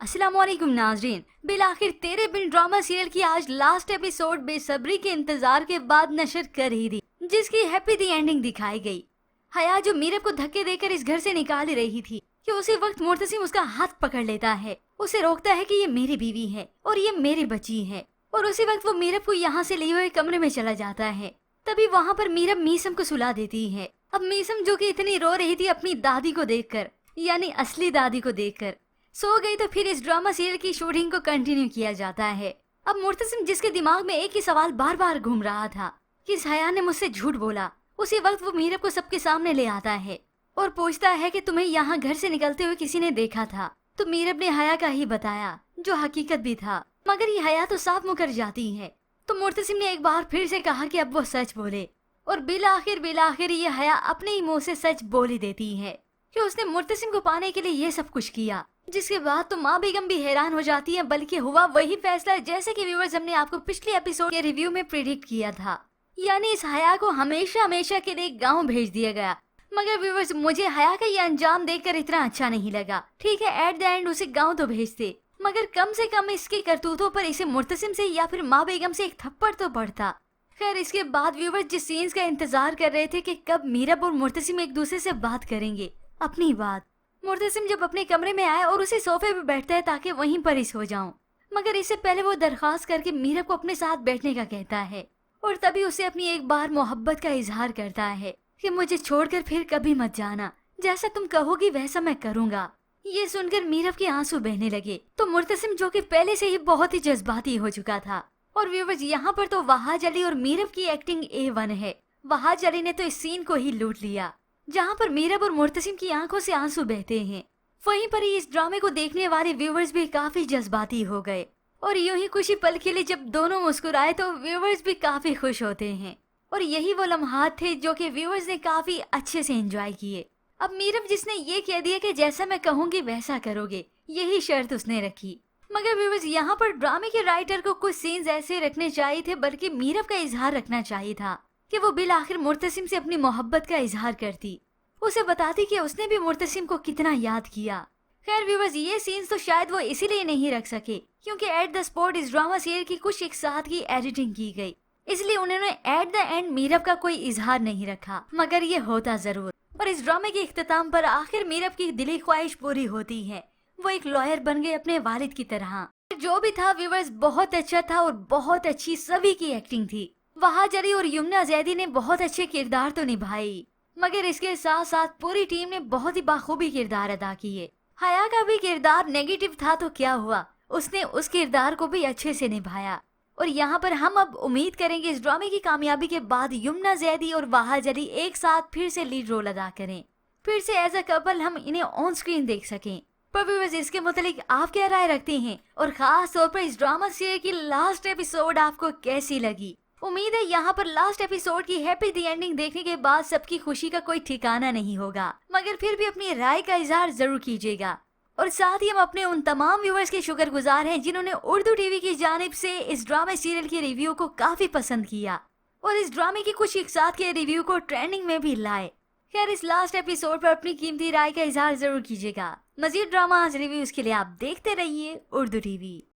अस्सलामुअलैकुम नाजरीन, बिलाखिर तेरे बिन ड्रामा सीरियल की आज लास्ट एपिसोड बेसब्री के इंतजार के बाद नशर कर ही दी, जिसकी हैप्पी दी एंडिंग दिखाई गई। हया जो मीरब को धक्के देकर इस घर से निकाल ही रही थी कि उसी वक्त मुर्तसिम उसका हाथ पकड़ लेता है, उसे रोकता है कि ये मेरी बीवी है और ये मेरी बच्ची है। और उसी वक्त वो मीरब को यहाँ से लिए हुए कमरे में चला जाता है। तभी वहाँ पर मीरब मीसम को सुला देती है। अब मीसम जो कि इतनी रो रही थी अपनी दादी को देखकर, यानी असली दादी को देखकर, सो गई। तो फिर इस ड्रामा सीरियल की शूटिंग को कंटिन्यू किया जाता है। अब मुर्तसिम जिसके दिमाग में एक ही सवाल बार बार घूम रहा था कि इस हया ने मुझसे झूठ बोला, उसी वक्त वो मीरब को सबके सामने ले आता है और पूछता है कि तुम्हें यहाँ घर से निकलते हुए किसी ने देखा था। तो मीरब ने हया का ही बताया, जो हकीकत भी था, मगर ये हया तो साफ मुकर जाती है। तो मुर्तसिम ने एक बार फिर से कहा कि अब वो सच बोले, और बिलाखिर ये हया अपने ही मुंह से सच बोल ही देती है कि उसने मुर्तसिम को पाने के लिए ये सब कुछ किया। जिसके बाद तो माँ बेगम भी हैरान हो जाती है, बल्कि हुआ वही फैसला जैसे कि व्यूअर्स हमने आपको पिछले एपिसोड के रिव्यू में प्रिडिक्ट किया था, यानी इस हया को हमेशा के लिए गांव भेज दिया गया। मगर व्यूअर्स, मुझे हया का ये अंजाम देखकर इतना अच्छा नहीं लगा। ठीक है, एट द एंड उसे गांव तो भेजते, मगर कम से कम इसके करतूतों पर इसे मुर्तसिम से या फिर माँ बेगम से एक थप्पड़ तो पड़ता। खैर, इसके बाद व्यूअर्स जिस सीन्स का इंतजार कर रहे थे कि कब मीरब और मुर्तसिम एक दूसरे से बात करेंगे अपनी बात, मुर्तसिम जब अपने कमरे में आए और उसी सोफे पे बैठता है ताकि वहीं पर ही सो जाऊं। मगर इससे पहले वो दरखास्त करके मीरब को अपने साथ बैठने का कहता है और तभी उसे अपनी एक बार मोहब्बत का इजहार करता है कि मुझे छोड़कर फिर कभी मत जाना, जैसा तुम कहोगी वैसा मैं करूंगा। ये सुनकर मीरब के आंसू बहने लगे। तो मुर्तसिम जो कि पहले से ही बहुत ही जज्बाती हो चुका था, और व्यूअर्स यहाँ पर तो वहाज अली और मीरब की एक्टिंग A1 है। वहाज अली ने तो इस सीन को ही लूट लिया, जहाँ पर मीरब और मुर्तसिम की आंखों से आंसू बहते हैं। वहीं पर ही इस ड्रामे को देखने वाले व्यूअर्स भी काफी जज्बाती हो गए, और यूं ही कुछ ही पल के लिए जब दोनों मुस्कुराए तो व्यूअर्स भी काफी खुश होते हैं। और यही वो लम्हात थे जो कि व्यूअर्स ने काफी अच्छे से एंजॉय किए। अब मीरब जिसने ये कह दिया कि जैसा मैं कहूँगी वैसा करोगे, यही शर्त उसने रखी। मगर व्यूअर्स, यहाँ पर ड्रामे के राइटर को कुछ सीन्स ऐसे रखने चाहिए थे, बल्कि मीरब का इजहार रखना चाहिए था कि वो बिल आखिर मुर्तसिम से अपनी मोहब्बत का इजहार करती, उसे बताती कि उसने भी मुर्तसिम को कितना याद किया। खैर व्यूअर्स, ये सीन्स तो शायद वो इसीलिए नहीं रख सके क्योंकि एट द स्पॉट इस ड्रामा सीरियल की कुछ एक साथ की एडिटिंग की गई, इसलिए उन्होंने एट द एंड मीरब का कोई इजहार नहीं रखा। मगर ये होता जरूर। और इस ड्रामे के इख्तिताम पर आखिर मीरब की दिली ख्वाहिश पूरी होती है, वो एक लॉयर बन गए अपने वालिद की तरह। जो भी था व्यूअर्स, बहुत अच्छा था और बहुत अच्छी सभी की एक्टिंग थी। वहाज अली और यमुना जैदी ने बहुत अच्छे किरदार तो निभाई, मगर इसके साथ साथ पूरी टीम ने बहुत ही बाखूबी किरदार अदा किए। हया का भी किरदार नेगेटिव था तो क्या हुआ, उसने उस किरदार को भी अच्छे से निभाया। और यहाँ पर हम अब उम्मीद करेंगे इस ड्रामे की कामयाबी के बाद यमुना जैदी और वहाज अली एक साथ फिर से लीड रोल अदा करें, फिर से एज अ कपल हम इन्हें ऑन स्क्रीन देख सकें। पर व्यूअर्स, इसके मुतालिक आप क्या राय रखते हैं, और खास तौर पर इस ड्रामा सीरियल की लास्ट एपिसोड आपको कैसी लगी? उम्मीद है यहाँ पर लास्ट एपिसोड की हैप्पी दी एंडिंग देखने के बाद सबकी खुशी का कोई ठिकाना नहीं होगा, मगर फिर भी अपनी राय का इजहार जरूर कीजिएगा। और साथ ही हम अपने उन तमाम व्यूअर्स के शुक्रगुजार हैं जिन्होंने उर्दू टीवी की जानिब से इस ड्रामे सीरियल की रिव्यू को काफी पसंद किया और इस ड्रामे की कुछ एक साथ के रिव्यू को ट्रेंडिंग में भी लाए। खैर, इस लास्ट एपिसोड पर अपनी कीमती राय का इजहार जरूर कीजिएगा। मजीद ड्रामा रिव्यूज के लिए आप देखते रहिए उर्दू टीवी।